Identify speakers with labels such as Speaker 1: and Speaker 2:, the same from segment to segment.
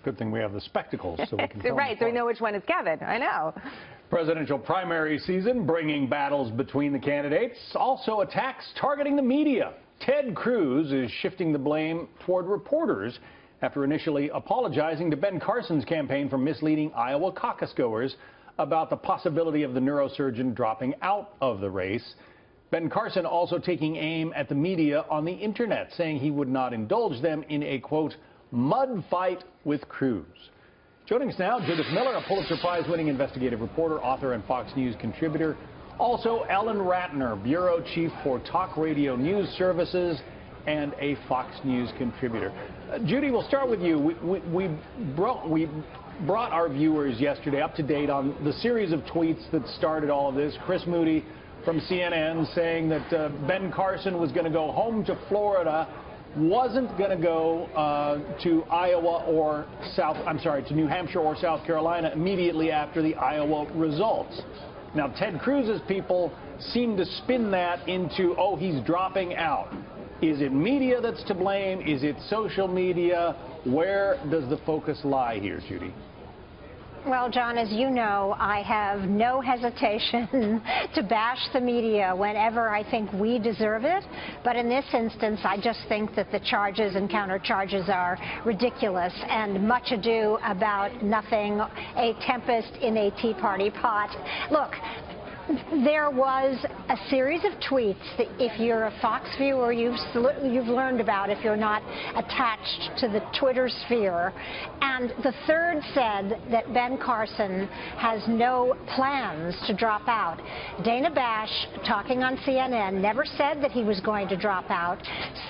Speaker 1: Good thing we have the spectacles so we can tell
Speaker 2: Right, so we know which one is Kevin. I know.
Speaker 1: Presidential primary season bringing battles between the candidates, also attacks targeting the media. Ted Cruz is shifting the blame toward reporters after initially apologizing to Ben Carson's campaign for misleading Iowa caucus goers about the possibility of the neurosurgeon dropping out of the race. Ben Carson also taking aim at the media on the internet, saying he would not indulge them in a, quote, mud fight with Cruz. Joining us now, Judith Miller, a Pulitzer Prize-winning investigative reporter, author, and Fox News contributor. Also, Ellen Ratner, bureau chief for Talk Radio News Services and a Fox News contributor. Judy, we'll start with you. We brought our viewers yesterday up to date on the series of tweets that started all of this. Chris Moody from CNN saying that Ben Carson was going to go home to Florida, wasn't going to go to Iowa or to New Hampshire or South Carolina immediately after the Iowa results. Now, Ted Cruz's people seem to spin that into, oh, he's dropping out. Is it media that's to blame? Is it social media? Where does the focus lie here, Judy?
Speaker 3: Well, John, as you know, I have no hesitation to bash the media whenever I think we deserve it. But in this instance, I just think that the charges and countercharges are ridiculous and much ado about nothing, a tempest in a tea party pot. Look, there was a series of tweets that if you're a Fox viewer, you've learned about if you're not attached to the Twitter sphere. And the third said that Ben Carson has no plans to drop out. Dana Bash, talking on CNN, never said that he was going to drop out.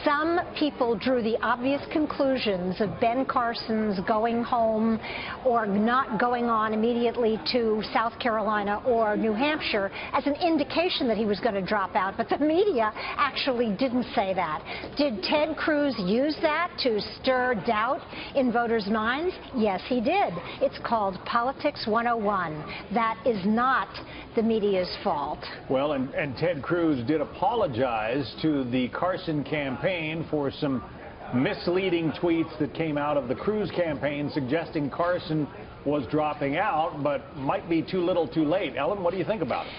Speaker 3: Some people drew the obvious conclusions of Ben Carson's going home or not going on immediately to South Carolina or New Hampshire as an indication that he was going to drop out, but the media actually didn't say that. Did Ted Cruz use that to stir doubt in voters' minds? Yes, he did. It's called Politics 101. That is not the media's fault.
Speaker 1: Well, and Ted Cruz did apologize to the Carson campaign for some misleading tweets that came out of the Cruz campaign suggesting Carson was dropping out, but might be too little too late. Ellen, what do you think about it?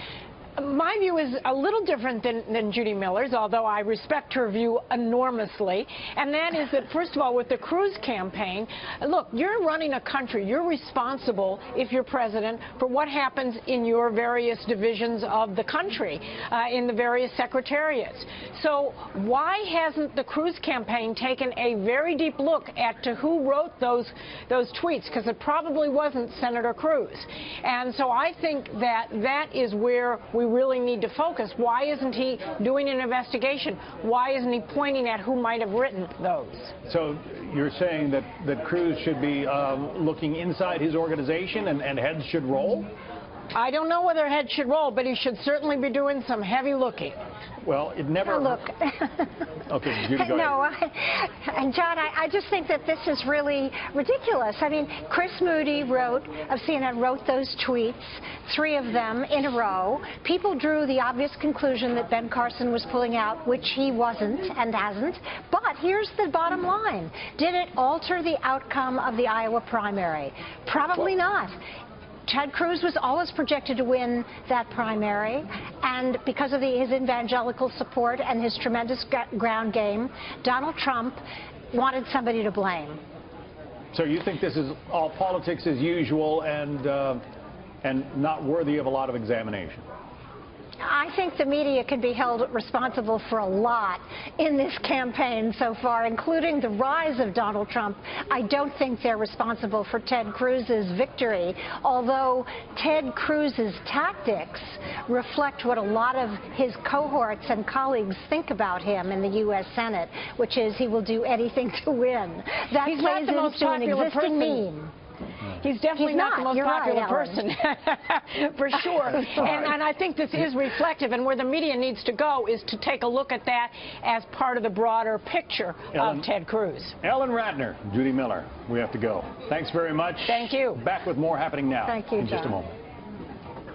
Speaker 4: My view is a little different than Judy Miller's, although I respect her view enormously. And that is that, first of all, with the Cruz campaign, look, you're running a country. You're responsible, if you're president, for what happens in your various divisions of the country, in the various secretariats. So why hasn't the Cruz campaign taken a very deep look at who wrote those tweets? Because it probably wasn't Senator Cruz. And so I think that is where we really need to focus. Why isn't he doing an investigation? Why isn't he pointing at who might have written those? So
Speaker 1: you're saying that Cruz should be looking inside his organization and heads should roll?
Speaker 4: I don't know whether heads should roll, but he should certainly be doing some heavy looking.
Speaker 1: Well, it never...
Speaker 3: Look.
Speaker 1: Okay, Judy, go ahead.
Speaker 3: No, and John, I just think that this is really ridiculous. I mean, Chris Moody of CNN wrote those tweets, 3 of them in a row. People drew the obvious conclusion that Ben Carson was pulling out, which he wasn't and hasn't. But here's the bottom line. Did it alter the outcome of the Iowa primary? Probably not. Ted Cruz was always projected to win that primary, and because of his evangelical support and his tremendous ground game, Donald Trump wanted somebody to blame.
Speaker 1: So you think this is all politics as usual and not worthy of a lot of examination?
Speaker 3: I think the media can be held responsible for a lot in this campaign so far, including the rise of Donald Trump. I don't think they're responsible for Ted Cruz's victory, although Ted Cruz's tactics reflect what a lot of his cohorts and colleagues think about him in the U.S. Senate, which is he will do anything to win. That
Speaker 4: He's
Speaker 3: plays
Speaker 4: not the most
Speaker 3: into an
Speaker 4: popular
Speaker 3: existing
Speaker 4: person.
Speaker 3: meme.
Speaker 4: He's definitely not the most popular person, for sure. And I think this is reflective, and where the media needs to go is to take a look at that as part of the broader picture of Ted Cruz.
Speaker 1: Ellen Ratner, Judy Miller, we have to go. Thanks very much.
Speaker 4: Thank you.
Speaker 1: Back with more happening now.
Speaker 3: Thank you,
Speaker 1: in
Speaker 3: John.
Speaker 1: just a moment.